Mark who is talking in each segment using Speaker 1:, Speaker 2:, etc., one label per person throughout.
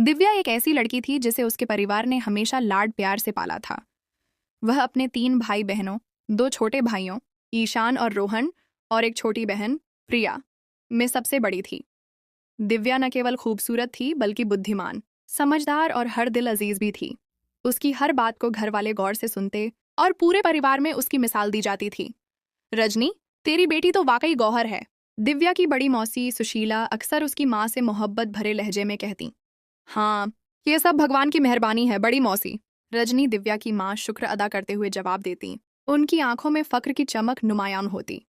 Speaker 1: दिव्या एक ऐसी लड़की थी जिसे उसके परिवार ने हमेशा लाड प्यार से पाला था। वह अपने 3 भाई बहनों, 2 छोटे भाइयों ईशान और रोहन और एक छोटी बहन प्रिया में सबसे बड़ी थी। दिव्या न केवल खूबसूरत थी बल्कि बुद्धिमान, समझदार और हर दिल अजीज भी थी। उसकी हर बात को घर वाले गौर से सुनते और पूरे परिवार में उसकी मिसाल दी जाती थी। रजनी, तेरी बेटी तो वाकई गौहर है। दिव्या की बड़ी मौसी सुशीला अक्सर उसकी माँ से मोहब्बत भरे लहजे में कहती। हाँ, ये सब भगवान की मेहरबानी है बड़ी मौसी। रजनी दिव्या की माँ शुक्र अदा करते हुए जवाब देती। उनकी आंखों में फक्र की चमक नुमायान होती।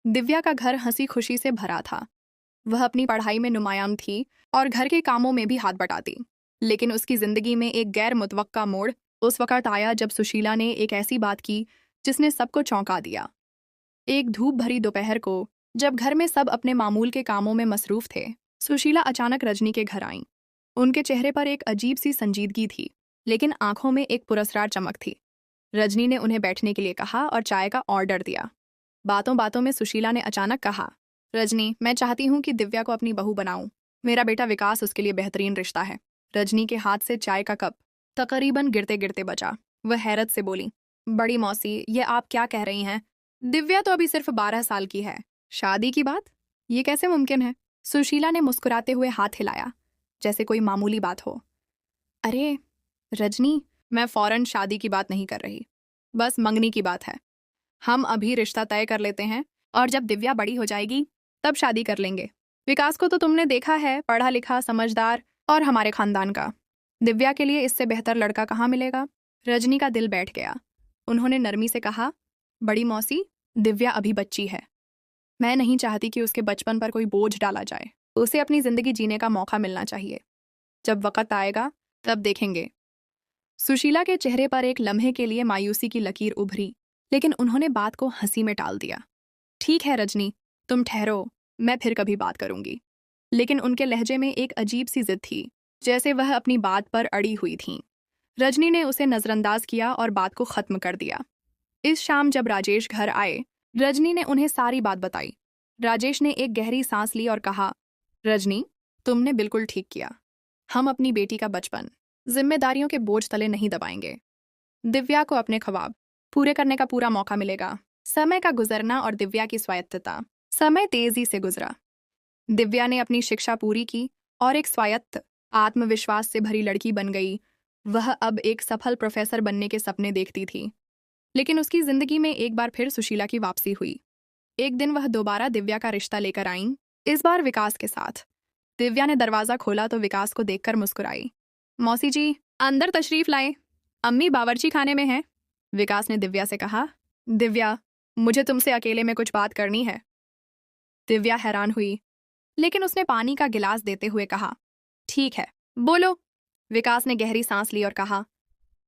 Speaker 1: दिव्या का घर हंसी खुशी से भरा था। वह अपनी पढ़ाई में नुमायान थी और घर के कामों में भी हाथ बटाती। लेकिन उसकी जिंदगी में एक गैर मुतवक्का मोड़ उस वक्त आया जब सुशीला ने एक ऐसी बात की जिसने सबको चौंका दिया। एक धूप भरी दोपहर को, जब घर में सब अपने मामूल के कामों में मसरूफ थे, सुशीला अचानक रजनी के घर आईं। उनके चेहरे पर एक अजीब सी संजीदगी थी, लेकिन आंखों में एक पुरस्कार चमक थी। रजनी ने उन्हें बैठने के लिए कहा और चाय का ऑर्डर दिया। बातों बातों में सुशीला ने अचानक कहा, रजनी, मैं चाहती हूँ कि दिव्या को अपनी बहू बनाऊं। मेरा बेटा विकास उसके लिए बेहतरीन रिश्ता है। रजनी के हाथ से चाय का कप तकरीबन गिरते गिरते बचा। वह हैरत से बोली, बड़ी मौसी, ये आप क्या कह रही हैं? दिव्या तो अभी सिर्फ 12 साल की है। शादी की बात? ये कैसे मुमकिन है? सुशीला ने मुस्कुराते हुए हाथ हिलाया, जैसे कोई मामूली बात हो। अरे रजनी, मैं फौरन शादी की बात नहीं कर रही, बस मंगनी की बात है। हम अभी रिश्ता तय कर लेते हैं और जब दिव्या बड़ी हो जाएगी तब शादी कर लेंगे। विकास को तो तुमने देखा है, पढ़ा लिखा, समझदार और हमारे खानदान का। दिव्या के लिए इससे बेहतर लड़का कहाँ मिलेगा? रजनी का दिल बैठ गया। उन्होंने नरमी से कहा, बड़ी मौसी, दिव्या अभी बच्ची है। मैं नहीं चाहती कि उसके बचपन पर कोई बोझ डाला जाए। उसे अपनी जिंदगी जीने का मौका मिलना चाहिए। जब वक्त आएगा तब देखेंगे। सुशीला के चेहरे पर एक लम्हे के लिए मायूसी की लकीर उभरी, लेकिन उन्होंने बात को हंसी में टाल दिया। ठीक है रजनी, तुम ठहरो, मैं फिर कभी बात करूंगी। लेकिन उनके लहजे में एक अजीब सी जिद थी, जैसे वह अपनी बात पर अड़ी हुई थीं। रजनी ने उसे नजरअंदाज किया और बात को खत्म कर दिया। इस शाम जब राजेश घर आए, रजनी ने उन्हें सारी बात बताई। राजेश ने एक गहरी सांस ली और कहा, रजनी, तुमने बिल्कुल ठीक किया। हम अपनी बेटी का बचपन जिम्मेदारियों के बोझ तले नहीं दबाएंगे। दिव्या को अपने ख्वाब पूरे करने का पूरा मौका मिलेगा। समय का गुजरना और दिव्या की स्वायत्तता। समय तेजी से गुजरा। दिव्या ने अपनी शिक्षा पूरी की और एक स्वायत्त, आत्मविश्वास से भरी लड़की बन गई। वह अब एक सफल प्रोफेसर बनने के सपने देखती थी। लेकिन उसकी जिंदगी में एक बार फिर सुशीला की वापसी हुई। एक दिन वह दोबारा दिव्या का रिश्ता लेकर आईं, इस बार विकास के साथ। दिव्या ने दरवाजा खोला तो विकास को देखकर मुस्कुराई। मौसी जी, अंदर तशरीफ लाएं। अम्मी बावर्ची खाने में हैं। विकास ने दिव्या से कहा। दिव्या, मुझे तुमसे अकेले में कुछ बात करनी है। दिव्या हैरान हुई, लेकिन उसने पानी का गिलास देते हुए कहा, ठीक है, बोलो। विकास ने गहरी सांस ली और कहा,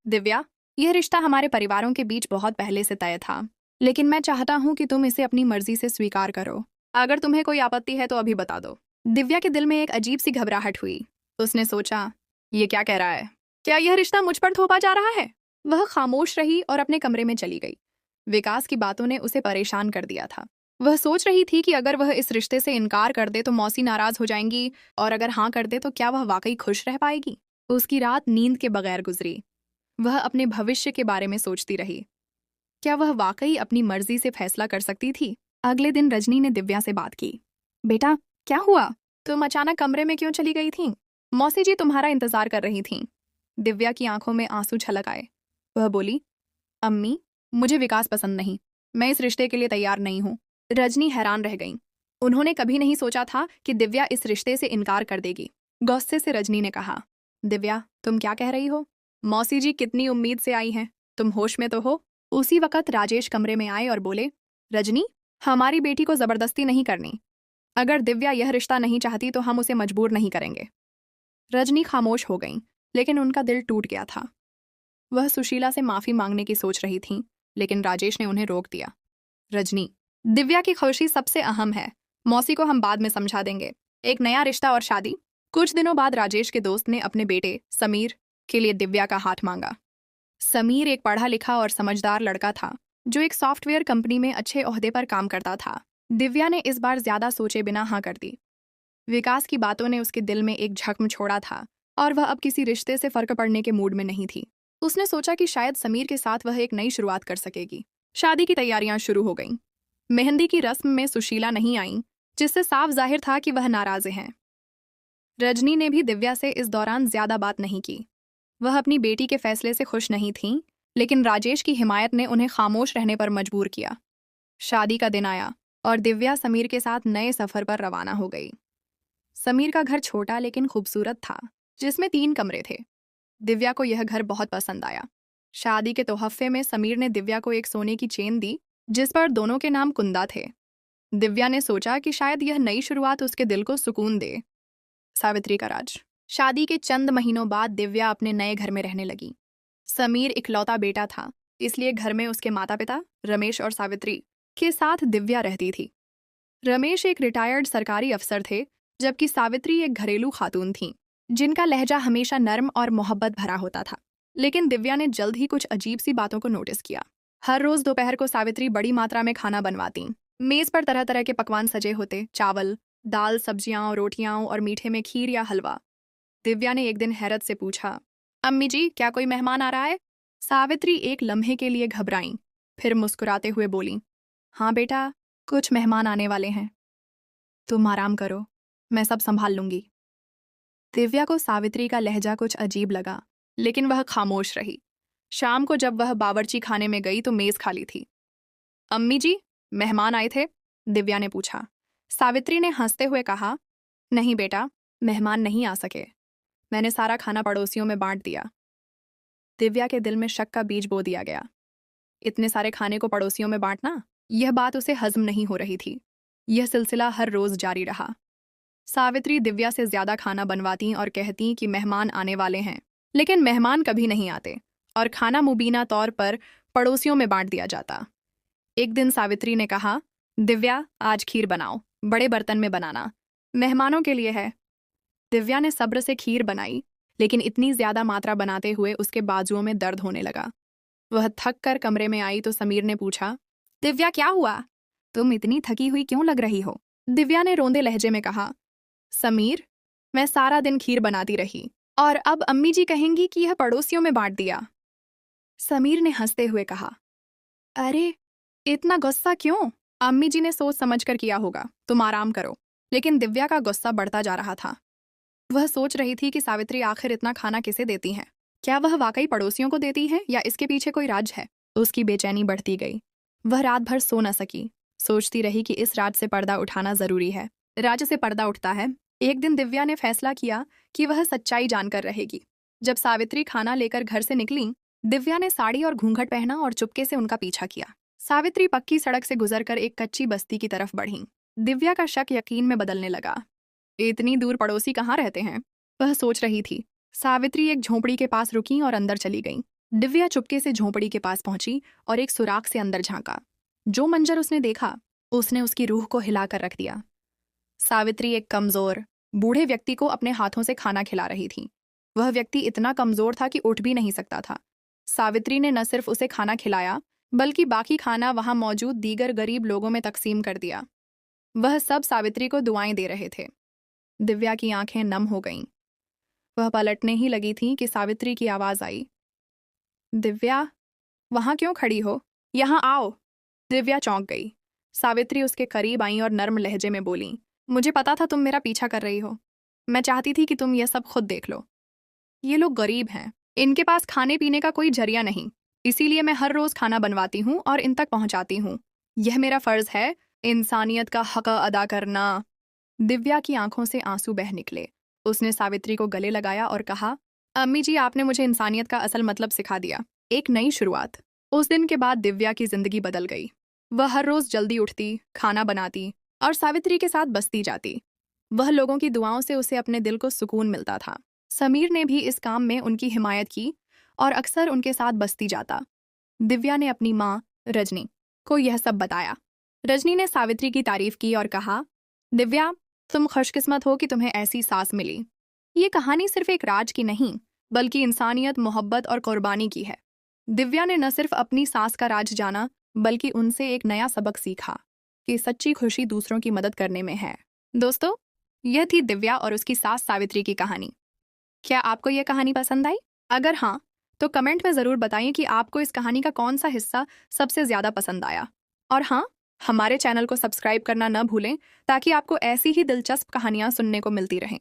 Speaker 1: दिव्या, यह रिश्ता हमारे परिवारों के बीच बहुत पहले से तय था, लेकिन मैं चाहता हूं कि तुम इसे अपनी मर्जी से स्वीकार करो। अगर तुम्हें कोई आपत्ति है तो अभी बता दो। दिव्या के दिल में एक अजीब सी घबराहट हुई। उसने सोचा, ये क्या कह रहा है? क्या यह रिश्ता मुझ पर थोपा जा रहा है? वह खामोश रही और अपने कमरे में चली गई। विकास की बातों ने उसे परेशान कर दिया था। वह सोच रही थी कि अगर वह इस रिश्ते से इनकार कर दे तो मौसी नाराज हो जाएंगी, और अगर हाँ कर दे तो क्या वह वाकई खुश रह पाएगी? उसकी रात नींद के बगैर गुजरी। वह अपने भविष्य के बारे में सोचती रही। क्या वह वाकई अपनी मर्जी से फैसला कर सकती थी? अगले दिन रजनी ने दिव्या से बात की। बेटा, क्या हुआ? तुम अचानक कमरे में क्यों चली गई थी? मौसी जी तुम्हारा इंतजार कर रही थीं। दिव्या की आंखों में आंसू छलक आए। वह बोली, अम्मी, मुझे विकास पसंद नहीं। मैं इस रिश्ते के लिए तैयार नहीं हूँ। रजनी हैरान रह गई। उन्होंने कभी नहीं सोचा था कि दिव्या इस रिश्ते से इनकार कर देगी। गुस्से से रजनी ने कहा, दिव्या, तुम क्या कह रही हो? मौसी जी कितनी उम्मीद से आई हैं, तुम होश में तो हो? उसी वक्त राजेश कमरे में आए और बोले, रजनी, हमारी बेटी को जबरदस्ती नहीं करनी। अगर दिव्या यह रिश्ता नहीं चाहती तो हम उसे मजबूर नहीं करेंगे। रजनी खामोश हो गई, लेकिन उनका दिल टूट गया था। वह सुशीला से माफी मांगने की सोच रही थीं, लेकिन राजेश ने उन्हें रोक दिया। रजनी, दिव्या की खुशी सबसे अहम है। मौसी को हम बाद में समझा देंगे। एक नया रिश्ता और शादी। कुछ दिनों बाद राजेश के दोस्त ने अपने बेटे समीर के लिए दिव्या का हाथ मांगा। समीर एक पढ़ा लिखा और समझदार लड़का था, जो एक सॉफ्टवेयर कंपनी में अच्छे ओहदे पर काम करता था। दिव्या ने इस बार ज्यादा सोचे बिना हाँ कर दी। विकास की बातों ने उसके दिल में एक जख्म छोड़ा था, और वह अब किसी रिश्ते से फर्क पड़ने के मूड में नहीं थी। उसने सोचा कि शायद समीर के साथ वह एक नई शुरुआत कर सकेगी। शादी की तैयारियां शुरू हो गईं। मेहंदी की रस्म में सुशीला नहीं आई, जिससे साफ जाहिर था कि वह नाराज हैं। रजनी ने भी दिव्या से इस दौरान ज्यादा बात नहीं की। वह अपनी बेटी के फैसले से खुश नहीं थीं, लेकिन राजेश की हिमायत ने उन्हें खामोश रहने पर मजबूर किया। शादी का दिन आया और दिव्या समीर के साथ नए सफर पर रवाना हो गई। समीर का घर छोटा लेकिन खूबसूरत था, जिसमें 3 कमरे थे। दिव्या को यह घर बहुत पसंद आया। शादी के तोहफे में समीर ने दिव्या को एक सोने की चेन दी, जिस पर दोनों के नाम कुंदा थे। दिव्या ने सोचा कि शायद यह नई शुरुआत उसके दिल को सुकून दे। सावित्री का राज। शादी के चंद महीनों बाद दिव्या अपने नए घर में रहने लगी। समीर इकलौता बेटा था, इसलिए घर में उसके माता पिता रमेश और सावित्री के साथ दिव्या रहती थी। रमेश एक रिटायर्ड सरकारी अफसर थे, जबकि सावित्री एक घरेलू खातून थीं, जिनका लहजा हमेशा नर्म और मोहब्बत भरा होता था। लेकिन दिव्या ने जल्द ही कुछ अजीब सी बातों को नोटिस किया। हर रोज दोपहर को सावित्री बड़ी मात्रा में खाना बनवाती। मेज पर तरह तरह के पकवान सजे होते, चावल, दाल, सब्जियां, रोटियां और मीठे में खीर या हलवा। दिव्या ने एक दिन हैरत से पूछा, अम्मी जी, क्या कोई मेहमान आ रहा है? सावित्री एक लम्हे के लिए घबराई, फिर मुस्कुराते हुए बोली, हाँ बेटा, कुछ मेहमान आने वाले हैं। तुम आराम करो, मैं सब संभाल लूंगी। दिव्या को सावित्री का लहजा कुछ अजीब लगा, लेकिन वह खामोश रही। शाम को जब वह बावर्ची खाने में गई तो मेज खाली थी। अम्मी जी, मेहमान आए थे? दिव्या ने पूछा। सावित्री ने हंसते हुए कहा, नहीं बेटा, मेहमान नहीं आ सके। मैंने सारा खाना पड़ोसियों में बांट दिया। दिव्या के दिल में शक का बीज बो दिया गया। इतने सारे खाने को पड़ोसियों में बांटना, यह बात उसे हजम नहीं हो रही थी। यह सिलसिला हर रोज जारी रहा। सावित्री दिव्या से ज्यादा खाना बनवाती और कहती कि मेहमान आने वाले हैं, लेकिन मेहमान कभी नहीं आते और खाना मुबीना तौर पर पड़ोसियों में बांट दिया जाता। एक दिन सावित्री ने कहा, दिव्या, आज खीर बनाओ, बड़े बर्तन में बनाना, मेहमानों के लिए है। दिव्या ने सब्र से खीर बनाई, लेकिन इतनी ज्यादा मात्रा बनाते हुए उसके बाजुओं में दर्द होने लगा। वह थक कर कमरे में आई तो समीर ने पूछा, दिव्या क्या हुआ? तुम इतनी थकी हुई क्यों लग रही हो? दिव्या ने रोंदे लहजे में कहा, समीर, मैं सारा दिन खीर बनाती रही और अब अम्मी जी कहेंगी कि यह पड़ोसियों में बांट दिया। समीर ने हंसते हुए कहा, अरे, इतना गुस्सा क्यों? अम्मी जी ने सोच समझकर किया होगा, तुम आराम करो। लेकिन दिव्या का गुस्सा बढ़ता जा रहा था। वह सोच रही थी कि सावित्री आखिर इतना खाना किसे देती है। क्या वह वाकई पड़ोसियों को देती है या इसके पीछे कोई राज है? उसकी बेचैनी बढ़ती गई। वह रात भर सो न सकी, सोचती रही कि इस राज से पर्दा उठाना जरूरी है। राज से पर्दा उठता है। एक दिन दिव्या ने फैसला किया कि वह सच्चाई जानकर रहेगी। जब सावित्री खाना लेकर घर से निकली, दिव्या ने साड़ी और घूंघट पहना और चुपके से उनका पीछा किया। सावित्री पक्की सड़क से गुजरकर एक कच्ची बस्ती की तरफ बढ़ी। दिव्या का शक यकीन में बदलने लगा। इतनी दूर पड़ोसी कहाँ रहते हैं? वह सोच रही थी। सावित्री एक झोंपड़ी के पास रुकी और अंदर चली गई। दिव्या चुपके से झोंपड़ी के पास पहुंची और एक सुराख से अंदर झांका। जो मंजर उसने देखा, उसने उसकी रूह को हिलाकर रख दिया। सावित्री एक कमजोर, बूढ़े व्यक्ति को अपने हाथों से खाना खिला रही थी। वह व्यक्ति इतना कमजोर था कि उठ भी नहीं सकता था। सावित्री ने न सिर्फ उसे खाना खिलाया, बल्कि बाकी खाना वहां मौजूद दीगर गरीब लोगों में तकसीम कर दिया। वह सब सावित्री को दुआएं दे रहे थे। दिव्या की आंखें नम हो गईं। वह पलटने ही लगी थी कि सावित्री की आवाज आई, दिव्या, वहां क्यों खड़ी हो? यहां आओ। दिव्या चौंक गई। सावित्री उसके करीब आई और नर्म लहजे में बोली, मुझे पता था तुम मेरा पीछा कर रही हो। मैं चाहती थी कि तुम यह सब खुद देख लो। ये लोग गरीब हैं, इनके पास खाने पीने का कोई जरिया नहीं, इसीलिए मैं हर रोज खाना बनवाती हूँ और इन तक पहुंचाती हूँ। यह मेरा फर्ज है, इंसानियत का हक अदा करना। दिव्या की आंखों से आंसू बह निकले। उसने सावित्री को गले लगाया और कहा, अम्मी जी, आपने मुझे इंसानियत का असल मतलब सिखा दिया। एक नई शुरुआत। उस दिन के बाद दिव्या की जिंदगी बदल गई। वह हर रोज जल्दी उठती, खाना बनाती और सावित्री के साथ बस्ती जाती। वह लोगों की दुआओं से उसे अपने दिल को सुकून मिलता था। समीर ने भी इस काम में उनकी हिमायत की और अक्सर उनके साथ बस्ती जाता। दिव्या ने अपनी माँ रजनी को यह सब बताया। रजनी ने सावित्री की तारीफ की और कहा, दिव्या, तुम खुशकिस्मत हो कि तुम्हें ऐसी सास मिली। ये कहानी सिर्फ एक राज की नहीं, बल्कि इंसानियत, मोहब्बत और कुर्बानी की है। दिव्या ने न सिर्फ अपनी सास का राज जाना, बल्कि उनसे एक नया सबक सीखा कि सच्ची खुशी दूसरों की मदद करने में है। दोस्तों, यह थी दिव्या और उसकी सास सावित्री की कहानी। क्या आपको ये कहानी पसंद आई? अगर हाँ, तो कमेंट में ज़रूर बताइए कि आपको इस कहानी का कौन सा हिस्सा सबसे ज़्यादा पसंद आया। और हाँ, हमारे चैनल को सब्सक्राइब करना न भूलें ताकि आपको ऐसी ही दिलचस्प कहानियाँ सुनने को मिलती रहें।